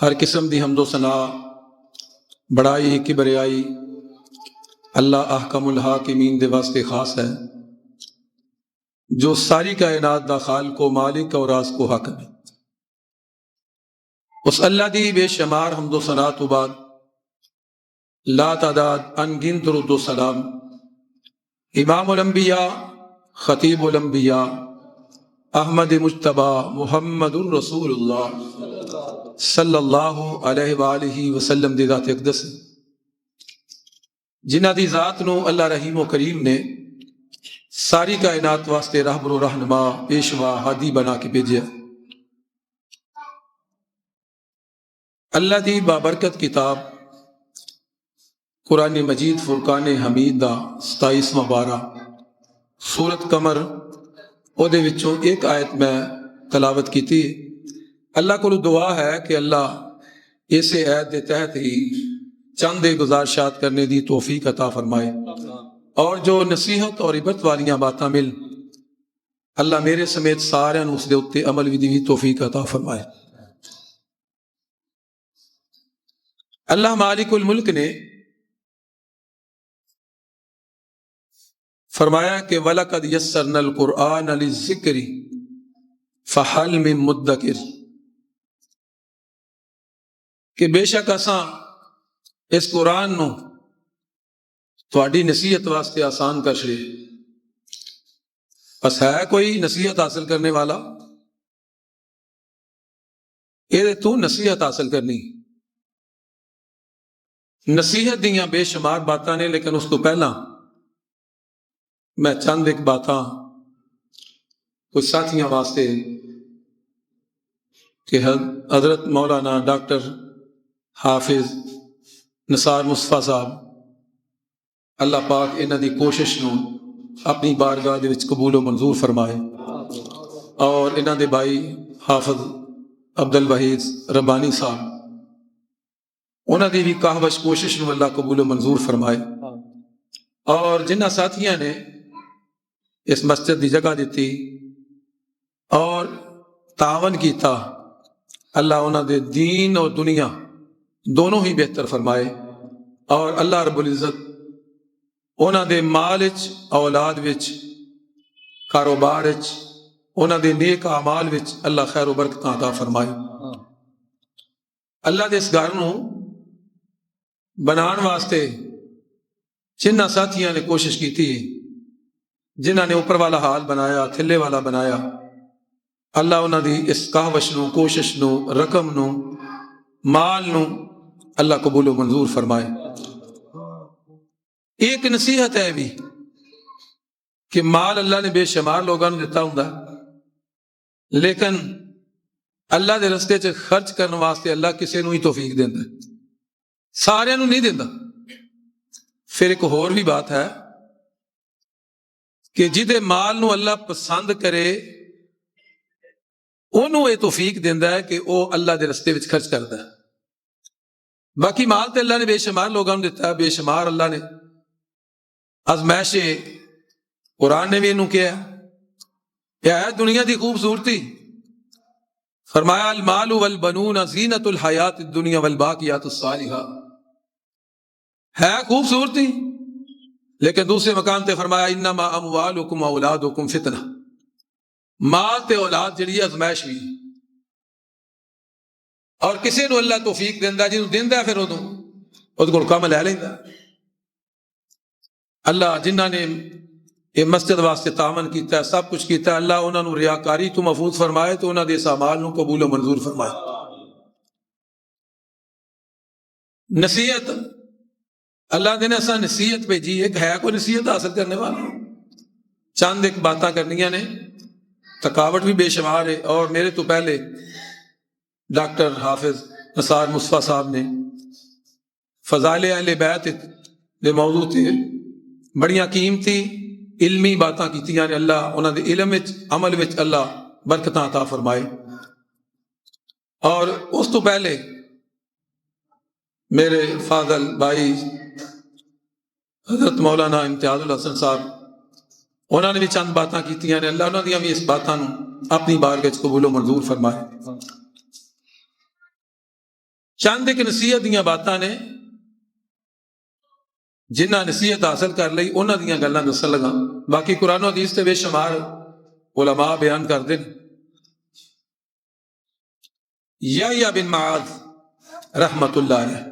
ہر قسم دی حمد و ثنا بڑائی کبریائی اللہ احکم الحاکمین دے واسطے خاص ہے، جو ساری کائنات دا خالق و مالک اور راز کو حاکم ہے۔ اس اللہ دی بے شمار حمد و ثنا تو بعد لا تعداد انگن درود و سلام امام الانبیاء خطیب الانبیاء احمد مجتبی محمد الرسول اللہ صلی اللہ علیہ وآلہ وسلم دی ذات اقدس جنہ دی ذات نو اللہ رحیم و کریم نے ساری کائنات واسطے رہبر و رہنما پیشوا ہادی بنا کے بھیجا۔ اللہ دی بابرکت کتاب قرآن مجید فرقان حمید دا 27واں پارہ سورت قمر او دے وچوں ایک آیت میں تلاوت کیتی۔ اللہ کو دعا ہے کہ اللہ اسے آیت دے تحت ہی چند گزارشات کرنے دی توفیق عطا فرمائے، اور جو نصیحت اور عبرت والیاں باتاں مل اللہ میرے سمیت سارے اس دے اتے عمل دی بھی توفیق عطا فرمائے۔ اللہ مالک الملک نے فرمایا کہ وَلَقَدْ يَسَّرْنَا الْقُرْآنَ لِلذِّكْرِ فَهَلْ مِن مُدَّكِرٍ، کہ بے شک اساں اس قرآن نو تہاڈی نصیحت واسطے آسان کر چھڑے، بس ہے کوئی نصیحت حاصل کرنے والا؟ یہ تو نصیحت حاصل کرنی، نصیحت دیاں بے شمار باتاں نے، لیکن اس تو پہلا میں چند ایک باتاں کچھ ساتھیاں واسطے کہ حضرت مولانا ڈاکٹر حافظ نثار مصطفیٰ صاحب اللہ پاک انہاں دی کوشش نو اپنی بارگاہ دے وچ قبول و منظور فرمائے، اور انہاں دے بھائی حافظ عبد الوحید ربانی صاحب انہاں دی بھی کاہوش کوشش نو اللہ قبول و منظور فرمائے، اور جنہ ساتھیاں نے اس مسجد دی جگہ دیتی اور تعاون کیتا اللہ انہاں دے دین اور دنیا دونوں ہی بہتر فرمائے، اور اللہ رب العزت انہاں دے مال وچ اولاد وچ کاروبار وچ انہاں دے نیک اعمال وچ اللہ خیر و برکت عطا فرمائے۔ اللہ دے اس گھر نو بنان واسطے جنہ ساتھیاں نے کوشش کی تھی، جنہ نے اوپر والا حال بنایا تھلے والا بنایا، اللہ انہاں دی اس کاوش نو کوشش نو رقم نو مال نو اللہ قبول و منظور فرمائے۔ ایک نصیحت ہے بھی کہ مال اللہ نے بے شمار لوگوں نے دیتا ہوں، لیکن اللہ دے رستے چ خرچ کرنے واسطے اللہ کسے نو ہی توفیق دیندا ہے، سارے نو نہیں دیندا۔ پھر ایک اور بھی بات ہے کہ جدے مال نو اللہ پسند کرے انہوں یہ توفیق دیندا ہے کہ وہ اللہ دے رستے وچ خرچ کردا ہے۔ باقی مال تے اللہ نے بے شمار لوگوں نے دیتا ہے، بے شمار اللہ نے آزمائش قرآن نے بھی انہوں کیا یہ ہے دنیا دی خوبصورتی، فرمایا المال والبنون زینت الحیات الدنیا والباقیات الصالحات، ہے خوبصورتی، لیکن دوسرے مقام تے فرمایا انما اموالکم اولادکم فتنہ، مال تے اولاد جڑی آزمائش بھی، اور کسی نو اللہ توفیق دیندا جنوں دیندا ہے پھر اودوں کول کم لے لیندا۔ اللہ جنہاں نے یہ مسجد واسطے تعاون کیتا ہے سب کچھ کیتا ہے، اللہ انہاں نو ریاکاری تو محفوظ فرمائے تو انہاں دے اس اعمال نو قبول و منظور فرمائے۔ نصیحت اللہ نے ایسا نصیحت بھیجی، ایک ہے کوئی نصیحت حاصل کرنے والا، چند ایک باتاں کرنیاں نے، تھکاوٹ بھی بے شمار ہے، اور میرے تو پہلے ڈاکٹر حافظ نثار مصطفیٰ صاحب نے فضائل اہل بیت دے موضوع تے بڑیاں قیمتی علمی باتاں کیتیاں نے، اللہ انہاں دے علم وچ عمل وچ اللہ برکتاں عطا فرمائے۔ اور اس تو پہلے میرے فاضل بھائی حضرت مولانا امتیاز الحسن صاحب انہوں نے بھی چند باتاں کیتیاں نے، اللہ انہوں نے بھی اس باتاں اپنی بارگاہ وچ قبول و منظور فرمائے۔ چند ایک نصیحت دیاں باتاں نے جنہاں نصیحت حاصل کر لئی انہاں دیاں گلاں دسن لگا. باقی قرآن و حدیث تے بے شمار علماء بیان کردے نے. یحییٰ بن معاذ رحمت اللہ علیہ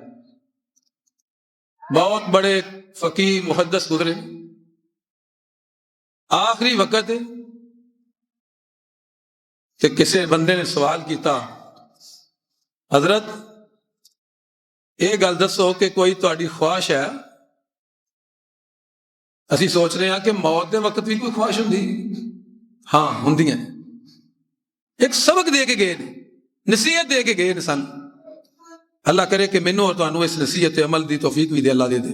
بہت بڑے فقیہ محدث گزرے. آخری وقت تے کسے بندے نے سوال کیتا حضرت یہ گل دسو کہ کوئی تہاڈی خواہش ہے؟ اسی سوچ رہے ہیں کہ موت دے وقت بھی کوئی خواہش ہوندی؟ ہاں ہوندیاں. ایک سبق دے کے گئے نے، نصیحت دے کے گئے نے سن. اللہ کرے کہ مینوں اور تانوں اس نصیحت عمل دی توفیق بھی دے اللہ دے دے.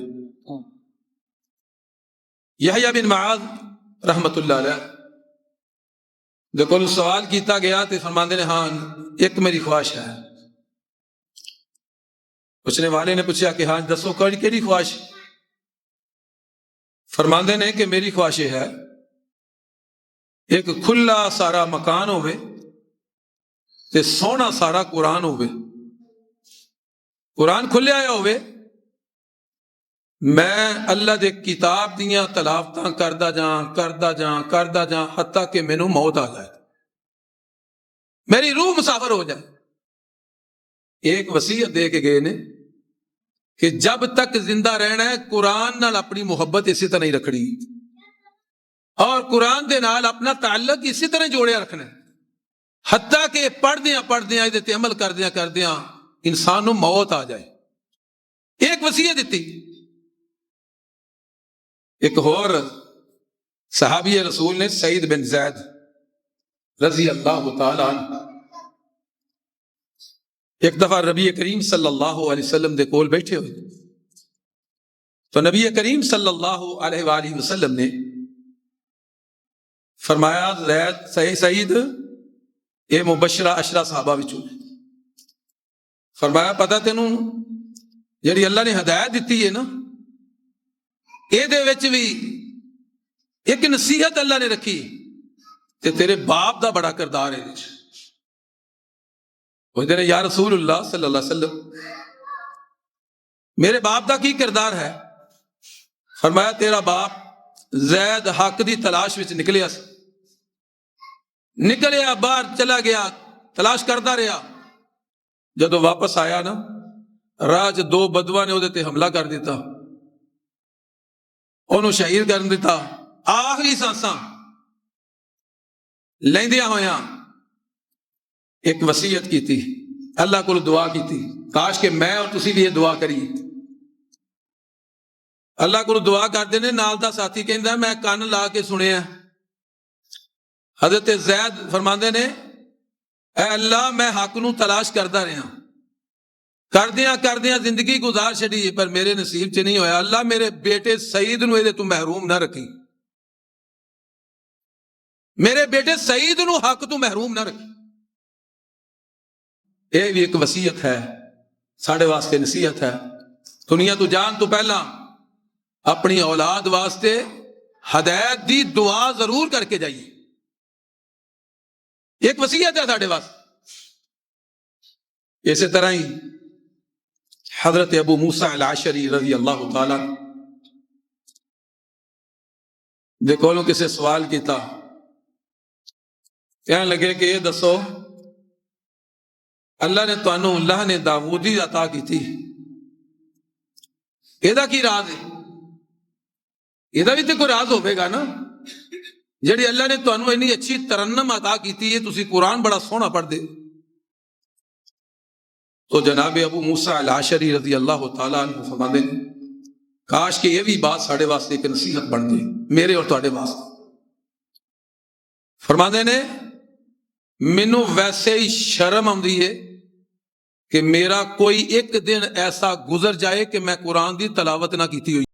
یحییٰ بن معاذ رحمت اللہ علیہ دے کول سوال کیتا گیا تے فرماندے نے ہاں ایک میری خواہش ہے. پوچھنے والے نے پوچھا کہ ہاں دسو کیڑی خواہش؟ فرماندے نے کہ میری خواہش ہے ایک کھلا سارا مکان ہوئے تے سونا سارا قرآن ہوئے. قرآن کھلیا آیا ہوئے، میں اللہ دے کتاب دیاں تلاوتاں کردا جاں حتیٰ کہ مینوں موت آ جائے، میری روح مسافر ہو جائے. ایک وصیت دے کے گئے نے کہ جب تک زندہ رہنا ہے قرآن نال اپنی محبت اسی طرح ہی رکھنی اور قرآن دے نال اپنا تعلق اسی طرح جوڑیا رکھنا ہے حتیٰ کہ پڑھدیاں یہ عمل کردیاں انسان نو موت آ جائے. ایک وصیت دیتی. ایک اور صحابی رسول نے سعید بن زید رضی اللہ تعالی عنہ ایک دفعہ نبی کریم صلی اللہ علیہ وسلم دے کول بیٹھے ہوئے تو نبی کریم صلی اللہ علیہ وآلہ وسلم نے فرمایا سعید اے مبشرہ عشرہ صحابہ وچوں فرمایا پتہ تینوں جڑی اللہ نے ہدایت دیتی ہے نا اے دے وچ بھی ایک نصیحت اللہ نے رکھی تے تیرے باپ دا بڑا کردار ہے. وہ کہتے ہیں یا رسول اللہ صلی اللہ علیہ وسلم میرے باپ دا کی کردار ہے؟ فرمایا تیرا باپ زید حق دی تلاش وچ نکلیا باہر چلا گیا تلاش کرتا رہا. جدو واپس آیا نا راہ چ دو بدوا نے وہ حملہ کر دیتا، انہوں شہید کر دیتا. آخری سانساں لیندیاں ہویاں ایک وصیت کی تھی، اللہ کو دعا کی تھی کاش کہ میں اور تسی بھی یہ دعا کریے. اللہ کو دعا کرتے نے نال دا ساتھی کہندا میں کان لا کے سنیا. حضرت زید فرماندے نے اے اللہ میں حق نو تلاش کردا رہا کردیاں زندگی گزار چھڑی پر میرے نصیب چ نہیں ہویا. اللہ میرے بیٹے سعید نو یہ تو محروم نہ رکھی، میرے بیٹے سعید نو حق تو محروم نہ رکھی. یہ بھی ایک وصیت ہے ساڑھے واسطے نصیحت ہے. دنیا تو جان تو پہلا اپنی اولاد واسطے ہدایت دی دعا ضرور کر کے جائیے. ایک وصیت ہے ساڑھے واسطے. اسی طرح ہی حضرت ابو موسیٰ الاشعری رضی اللہ تعالیٰ دے کولوں کسے سوال کیتا، کہنے لگے کہ یہ دسو اللہ نے تانوں اللہ نے داؤدی عطا کی تھی یہ کی راز ہے؟ یہ بھی تو کوئی راز ہوئے گا نا جڑی اللہ نے تانوں اتنی اچھی ترنم عطا کی تھی یہ تسی قرآن بڑا سونا پڑھ دے. تو جناب ابو موسیٰ الاشعری رضی اللہ تعالیٰ عنہ فرماندے کاش کہ یہ بھی بات ساڑھے واسطے ایک نصیحت بن جائے میرے اور تواڈے واسطے. فرماندے نے مینوں ویسے ہی شرم آندی ہے کہ میرا کوئی ایک دن ایسا گزر جائے کہ میں قرآن دی تلاوت نہ کیتی ہوئی.